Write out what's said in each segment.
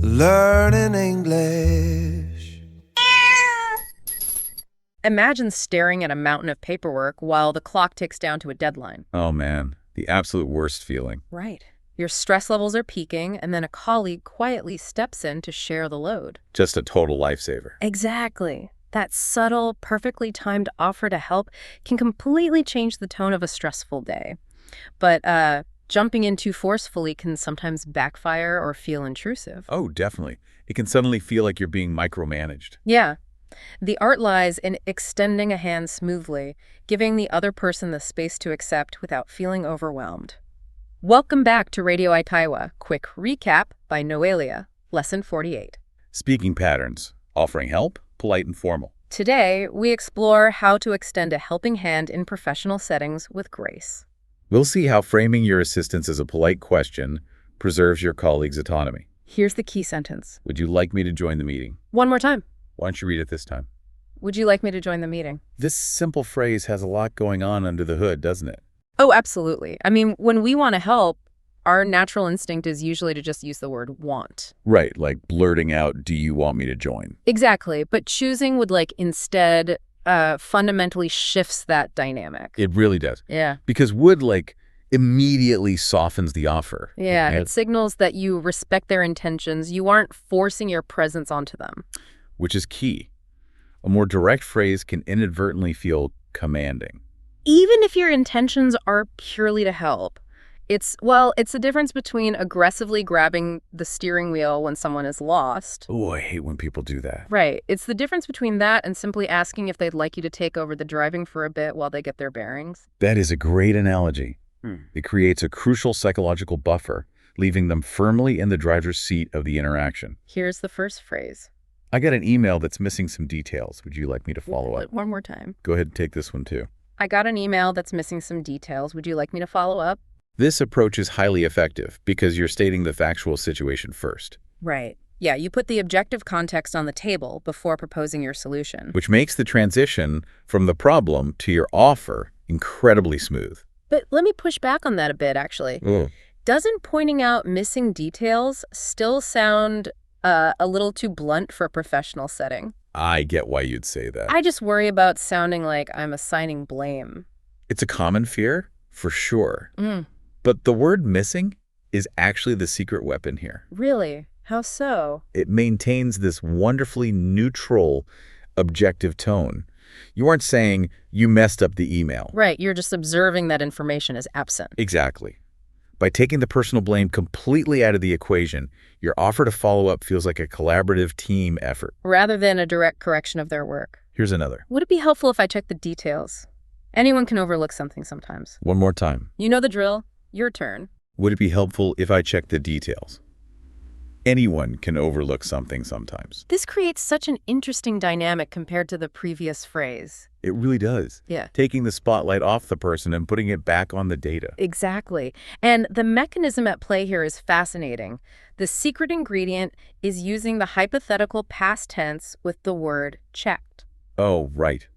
Learning English. Imagine staring at a mountain of paperwork while the clock ticks down to a deadline. Oh man, the absolute worst feeling. Right. Your stress levels are peaking, and then a colleague quietly steps in to share the load. Just a total lifesaver. Exactly. That subtle, perfectly timed offer to help can completely change the tone of a stressful day. But jumping in too forcefully can sometimes backfire or feel intrusive. Oh, definitely. It can suddenly feel like you're being micromanaged. Yeah. The art lies in extending a hand smoothly, giving the other person the space to accept without feeling overwhelmed. Welcome back to Radio Aikai. Quick recap by Noelia, Lesson 48. Speaking patterns. Offering help, polite and formal. Today, we explore how to extend a helping hand in professional settings with grace. We'll see how framing your assistance as a polite question preserves your colleague's autonomy. Here's the key sentence. Would you like me to join the meeting? One more time. Why don't you read it this time? Would you like me to join the meeting? This simple phrase has a lot going on under the hood, doesn't it? Oh, absolutely. I mean, when we want to help, our natural instinct is usually to just use the word want. Right, like blurting out, do you want me to join? Exactly. But choosing would instead fundamentally shifts that dynamic. It really does. Yeah. Because would immediately softens the offer. Yeah, Right? it signals that you respect their intentions. You aren't forcing your presence onto them. Which is key. A more direct phrase can inadvertently feel commanding. Even if your intentions are purely to help, it's the difference between aggressively grabbing the steering wheel when someone is lost. Oh, I hate when people do that. Right. It's the difference between that and simply asking if they'd like you to take over the driving for a bit while they get their bearings. That is a great analogy. It creates a crucial psychological buffer, leaving them firmly in the driver's seat of the interaction. Here's the first phrase. I got an email that's missing some details. Would you like me to follow up? One more time. Go ahead and take this one too. I got an email that's missing some details. Would you like me to follow up? This approach is highly effective because you're stating the factual situation first, Right. Yeah, you put the objective context on the table before proposing your solution. which makes the transition from the problem to your offer incredibly smooth. But let me push back on that a bit, actually. Doesn't pointing out missing details still sound a little too blunt for a professional setting? I get why you'd say that. I just worry about sounding like I'm assigning blame. It's a common fear, for sure. But the word missing is actually the secret weapon here. Really? How so? It maintains this wonderfully neutral, objective tone. You aren't saying you messed up the email. Right, you're just observing that information is absent. Exactly. By taking the personal blame completely out of the equation, your offer to follow up feels like a collaborative team effort. Rather than a direct correction of their work. Here's another. Would it be helpful if I checked the details? Anyone can overlook something sometimes. One more time. You know the drill. Your turn. Would it be helpful if I checked the details? Anyone can overlook something sometimes. This creates such an interesting dynamic compared to the previous phrase. It really does. Yeah. Taking the spotlight off the person and putting it back on the data. Exactly. And the mechanism at play here is fascinating. The secret ingredient is using the hypothetical past tense with the word checked. Oh, right.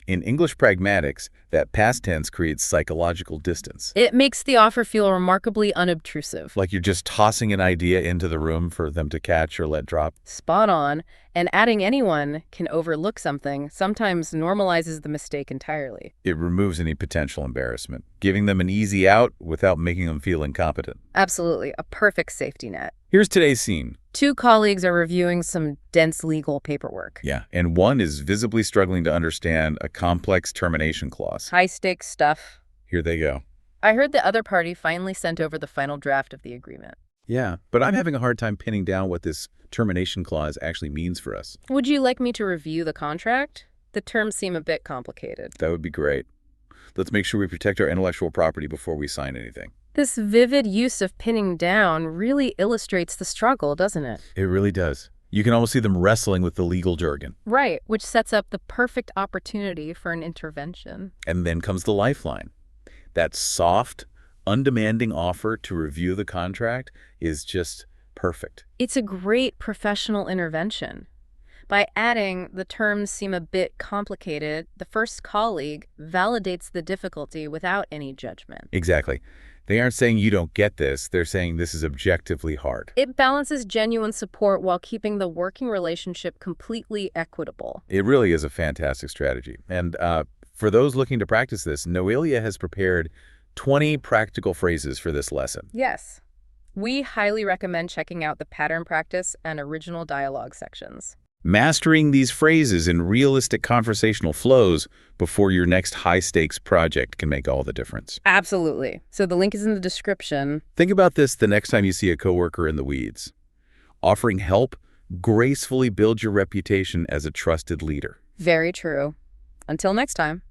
In English pragmatics, that past tense creates psychological distance. It makes the offer feel remarkably unobtrusive. Like you're just tossing an idea into the room for them to catch or let drop. Spot on. And adding anyone can overlook something sometimes normalizes the mistake entirely. It removes any potential embarrassment, giving them an easy out without making them feel incompetent. Absolutely. A perfect safety net. Here's today's scene. Two colleagues are reviewing some dense legal paperwork. Yeah, and one is visibly struggling to understand a complex termination clause. High-stakes stuff. Here they go. I heard the other party finally sent over the final draft of the agreement. Yeah, but I'm having a hard time pinning down what this termination clause actually means for us. Would you like me to review the contract? The terms seem a bit complicated. That would be great. Let's make sure we protect our intellectual property before we sign anything. This vivid use of pinning down really illustrates the struggle, doesn't it? It really does. You can almost see them wrestling with the legal jargon. Right, which sets up the perfect opportunity for an intervention. And then comes the lifeline. That soft, undemanding offer to review the contract is just perfect. It's a great professional intervention. By adding, the terms seem a bit complicated, the first colleague validates the difficulty without any judgment. Exactly. They aren't saying you don't get this, they're saying this is objectively hard. It balances genuine support while keeping the working relationship completely equitable. It really is a fantastic strategy. And for those looking to practice this, Noelia has prepared 20 practical phrases for this lesson. Yes. We highly recommend checking out the pattern practice and original dialogue sections. Mastering these phrases in realistic conversational flows before your next high-stakes project can make all the difference. Absolutely. So the link is in the description. Think about this the next time you see a coworker in the weeds. Offering help gracefully builds your reputation as a trusted leader. Very true. Until next time.